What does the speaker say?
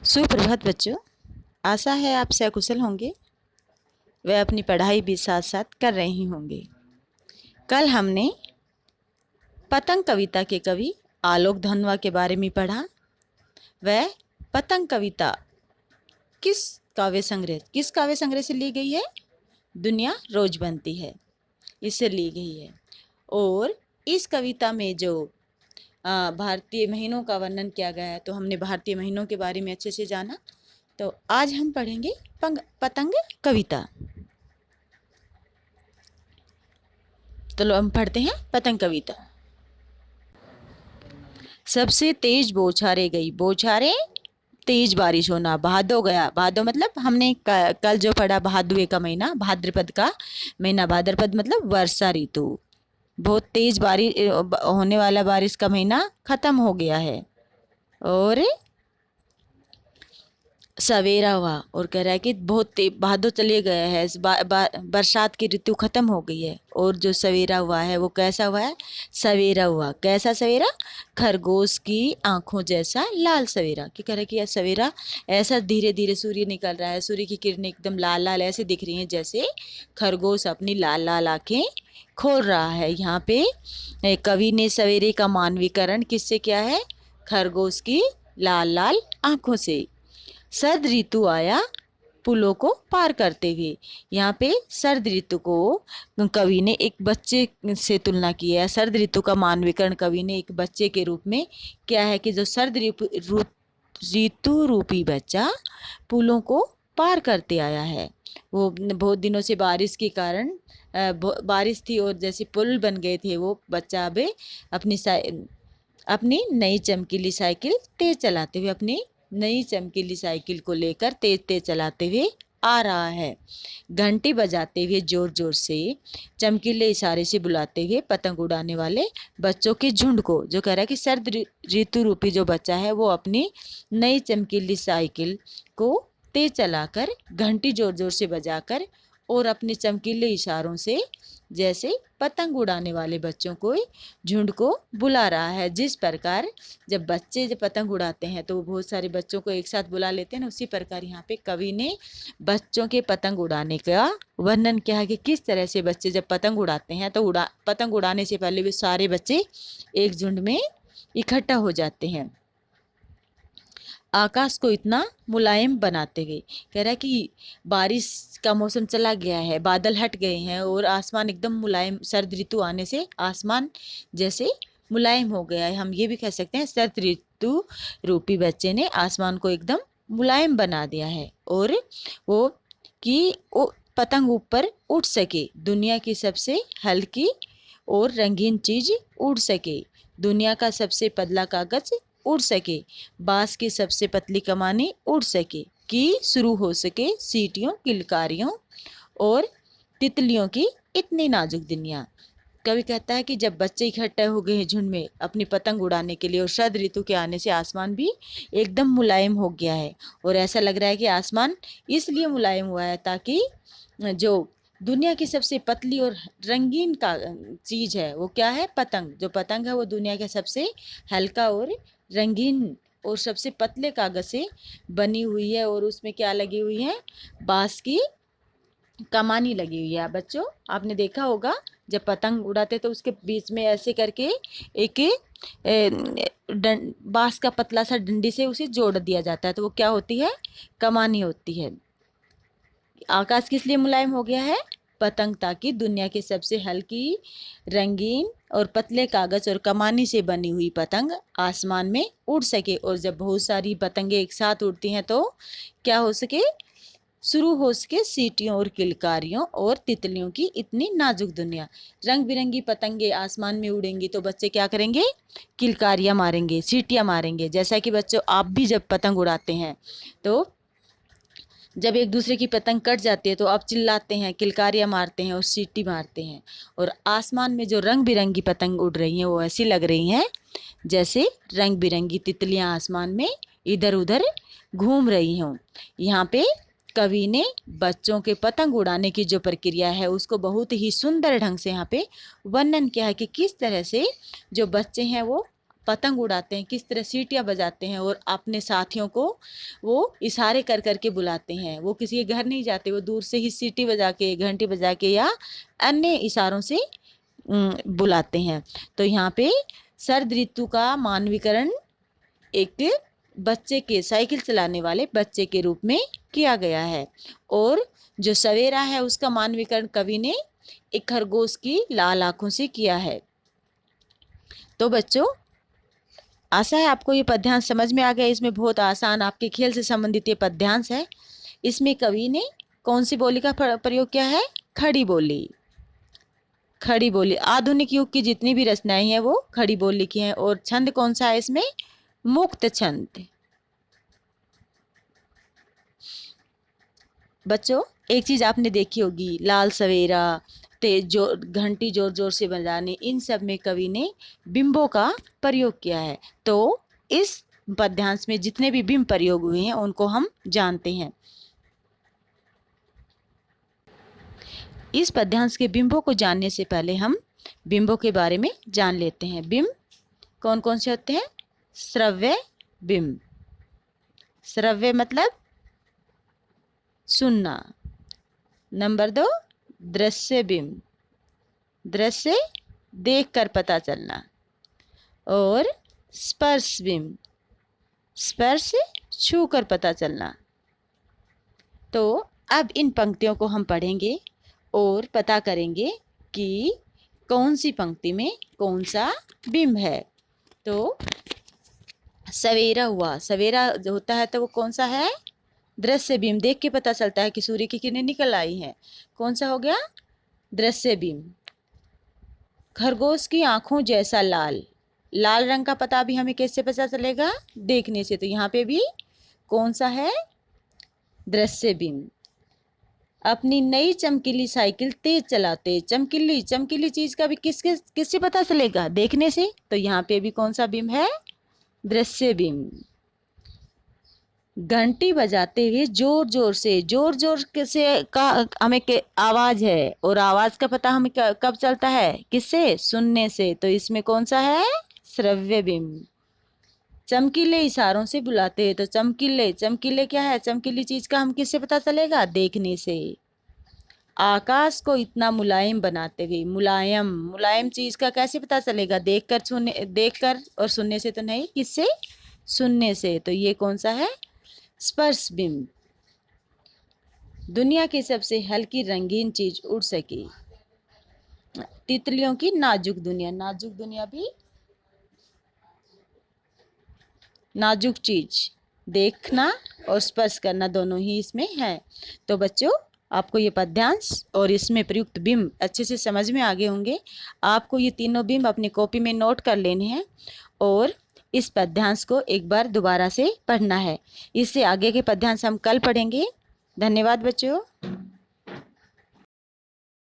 सुप्रभात बच्चों। आशा है आप सकुशल होंगे। वह अपनी पढ़ाई भी साथ साथ कर रही होंगे। कल हमने पतंग कविता के कवि आलोक धनवा के बारे में पढ़ा। वह पतंग कविता किस काव्य संग्रह से ली गई है? दुनिया रोज बनती है, इससे ली गई है। और इस कविता में जो भारतीय महीनों का वर्णन किया गया है, तो हमने भारतीय महीनों के बारे में अच्छे से जाना। तो आज हम पढ़ेंगे पतंग कविता। चलो हम पढ़ते हैं पतंग कविता। सबसे तेज बौछारे गई, बौछारे तेज बारिश होना, भादो गया। भादो मतलब हमने कल जो पढ़ा, भादुए का महीना, भाद्रपद का महीना। भाद्रपद मतलब वर्षा ऋतु। बहुत तेज बारिश होने वाला बारिश का महीना खत्म हो गया है। और सवेरा हुआ, और कह रहा है कि बहुत भादो चले गया है, बरसात की ऋतु खत्म हो गई है। और जो सवेरा हुआ है वो कैसा हुआ है? सवेरा हुआ। कैसा सवेरा? खरगोश की आंखों जैसा लाल सवेरा। कि कह रहा है कि यह सवेरा ऐसा धीरे धीरे सूर्य निकल रहा है, सूर्य की किरणें एकदम लाल लाल ऐसे दिख रही हैं जैसे खरगोश अपनी लाल लाल आंखें खोल रहा है। यहाँ पे कवि ने सवेरे का मानवीकरण किससे किया है? खरगोश की लाल लाल आंखों से। सर्द ऋतु आया पुलों को पार करते हुए। यहाँ पे सर्द ऋतु को कवि ने एक बच्चे से तुलना की है। सर्द ऋतु का मानवीकरण कवि ने एक बच्चे के रूप में क्या है कि जो सर्द ऋतु रूपी बच्चा पुलों को पार करते आया है। वो बहुत दिनों से बारिश के कारण बारिश थी और जैसे पुल बन गए थे, वो बच्चा अब अपनी नई चमकीली साइकिल तेज चलाते हुए, अपनी नई चमकीली साइकिल को लेकर तेज तेज चलाते हुए आ रहा है। घंटी बजाते हुए जोर जोर से, चमकीले इशारे से बुलाते हुए पतंग उड़ाने वाले बच्चों के झुंड को, जो कह रहा है कि सर्द ऋतु रूपी जो बच्चा है वो अपनी नई चमकीली साइकिल को तेज चलाकर, घंटी जोर जोर से बजाकर और अपने चमकीले इशारों से जैसे पतंग उड़ाने वाले बच्चों को झुंड को बुला रहा है। जिस प्रकार जब पतंग उड़ाते हैं तो वो बहुत सारे बच्चों को एक साथ बुला लेते हैं ना, उसी प्रकार यहाँ पे कवि ने बच्चों के पतंग उड़ाने का वर्णन किया है कि किस तरह से बच्चे जब पतंग उड़ाते हैं तो पतंग उड़ाने से पहले भी सारे बच्चे एक झुंड में इकट्ठा हो जाते हैं। आकाश को इतना मुलायम बनाते हुए, कह रहा है कि बारिश का मौसम चला गया है, बादल हट गए हैं और आसमान एकदम मुलायम, सर्द ऋतु आने से आसमान जैसे मुलायम हो गया है। हम ये भी कह सकते हैं सर्द ऋतु रूपी बच्चे ने आसमान को एकदम मुलायम बना दिया है। और वो कि वो पतंग ऊपर उड़ सके, दुनिया की सबसे हल्की और रंगीन चीज उड़ सके, दुनिया का सबसे पतला कागज उड़ सके, बांस की सबसे पतली कमानी उड़ सके, कि शुरू हो सके सीटियों, किलकारियों और तितलियों की इतनी नाजुक दुनिया। कवि कहता है कि जब बच्चे इकट्ठे हो गए हैं झुंड में अपनी पतंग उड़ाने के लिए, और शरद ऋतु के आने से आसमान भी एकदम मुलायम हो गया है। और ऐसा लग रहा है कि आसमान इसलिए मुलायम हुआ है ताकि जो दुनिया की सबसे पतली और रंगीन का चीज है वो क्या है? पतंग। जो पतंग है वो दुनिया का सबसे हल्का और रंगीन और सबसे पतले कागज से बनी हुई है। और उसमें क्या लगी हुई है? बांस की कमानी लगी हुई है। बच्चों आपने देखा होगा जब पतंग उड़ाते तो उसके बीच में ऐसे करके एक बांस का पतला सा डंडी से उसे जोड़ दिया जाता है, तो वो क्या होती है? कमानी होती है। आकाश किस लिए मुलायम हो गया है? पतंग, ताकि दुनिया के सबसे हल्की, रंगीन और पतले कागज और कमानी से बनी हुई पतंग आसमान में उड़ सके। और जब बहुत सारी पतंगे एक साथ उड़ती हैं तो क्या हो सके? शुरू हो सके सीटियों और किलकारियों और तितलियों की इतनी नाजुक दुनिया। रंग बिरंगी पतंगे आसमान में उड़ेंगी तो बच्चे क्या करेंगे? किलकारियां मारेंगे, सीटियां मारेंगे। जैसा कि बच्चों आप भी जब पतंग उड़ाते हैं तो जब एक दूसरे की पतंग कट जाती है तो आप चिल्लाते हैं, किलकारियां मारते हैं और सीटी मारते हैं। और आसमान में जो रंग बिरंगी पतंग उड़ रही हैं वो ऐसी लग रही हैं जैसे रंग बिरंगी तितलियां आसमान में इधर उधर घूम रही हों। यहाँ पे कवि ने बच्चों के पतंग उड़ाने की जो प्रक्रिया है उसको बहुत ही सुंदर ढंग से यहाँ पे वर्णन किया है कि किस तरह से जो बच्चे हैं वो पतंग उड़ाते हैं, किस तरह सीटियाँ बजाते हैं और अपने साथियों को वो इशारे कर कर के बुलाते हैं। वो किसी के घर नहीं जाते, वो दूर से ही सीटी बजा के, घंटी बजा के या अन्य इशारों से बुलाते हैं। तो यहाँ पे शरद ऋतु का मानवीकरण एक बच्चे के, साइकिल चलाने वाले बच्चे के रूप में किया गया है। और जो सवेरा है उसका मानवीकरण कवि ने एक खरगोश की लाल आंखों से किया है। तो बच्चों, आशा है आपको ये पद्यांश समझ में आ गया। इसमें बहुत आसान आपके खेल से संबंधित ये पद्यांश है। इसमें कवि ने कौन सी बोली का प्रयोग किया है? खड़ी बोली। खड़ी बोली, आधुनिक युग की जितनी भी रचनाएं हैं वो खड़ी बोली की हैं। और छंद कौन सा है इसमें? मुक्त छंद। बच्चों, एक चीज आपने देखी होगी, लाल सवेरा, तेज जो घंटी जोर जोर से बजाने, इन सब में कवि ने बिंबों का प्रयोग किया है। तो इस पद्यांश में जितने भी बिंब प्रयोग हुए हैं उनको हम जानते हैं। इस पद्यांश के बिंबों को जानने से पहले हम बिंबों के बारे में जान लेते हैं। बिंब कौन कौन से होते हैं? श्रव्य बिंब। श्रव्य मतलब सुनना। नंबर 2, दृश्य बिंब। दृश्य देख कर पता चलना। और स्पर्श बिंब, स्पर्श छू कर पता चलना। तो अब इन पंक्तियों को हम पढ़ेंगे और पता करेंगे कि कौन सी पंक्ति में कौन सा बिंब है। तो सवेरा हुआ, सवेरा जो होता है तो वो कौन सा है? दृश्य बिंब। देख के पता चलता है कि सूर्य की किरणें निकल आई हैं। कौन सा हो गया? दृश्य बिंब। खरगोश की आंखों जैसा लाल, लाल रंग का पता भी हमें कैसे पता चलेगा? देखने से। तो यहाँ पे भी कौन सा है? दृश्य बिंब। अपनी नई चमकीली साइकिल तेज चलाते, चमकीली, चमकीली चीज का भी किससे पता चलेगा? देखने से। तो यहाँ पे भी कौन सा बिंब है? दृश्य बिंब। घंटी बजाते हुए जोर जोर से, जोर जोर से का हमें आवाज है, और आवाज का पता हमें कब चलता है? किससे? सुनने से। तो इसमें कौन सा है? श्रव्य बिंब। चमकीले इशारों से बुलाते हैं, तो चमकीले, चमकीले क्या है? चमकीली चीज का हम किससे पता चलेगा? देखने से। आकाश को इतना मुलायम बनाते हुए, मुलायम, मुलायम चीज का कैसे पता चलेगा? देखकर और सुनने से तो नहीं, किससे? सुनने से। तो ये कौन सा है? स्पर्श बिंब। दुनिया की सबसे हल्की रंगीन चीज उड़ सकी, तितलियों की नाजुक दुनिया। नाजुक दुनिया भी नाजुक चीज, देखना और स्पर्श करना दोनों ही इसमें है। तो बच्चों, आपको ये पद्यांश और इसमें प्रयुक्त बिंब अच्छे से समझ में आ गए होंगे। आपको ये तीनों बिंब अपनी कॉपी में नोट कर लेने हैं और इस पद्यांश को एक बार दोबारा से पढ़ना है। इससे आगे के पद्यांश हम कल पढ़ेंगे। धन्यवाद बच्चों।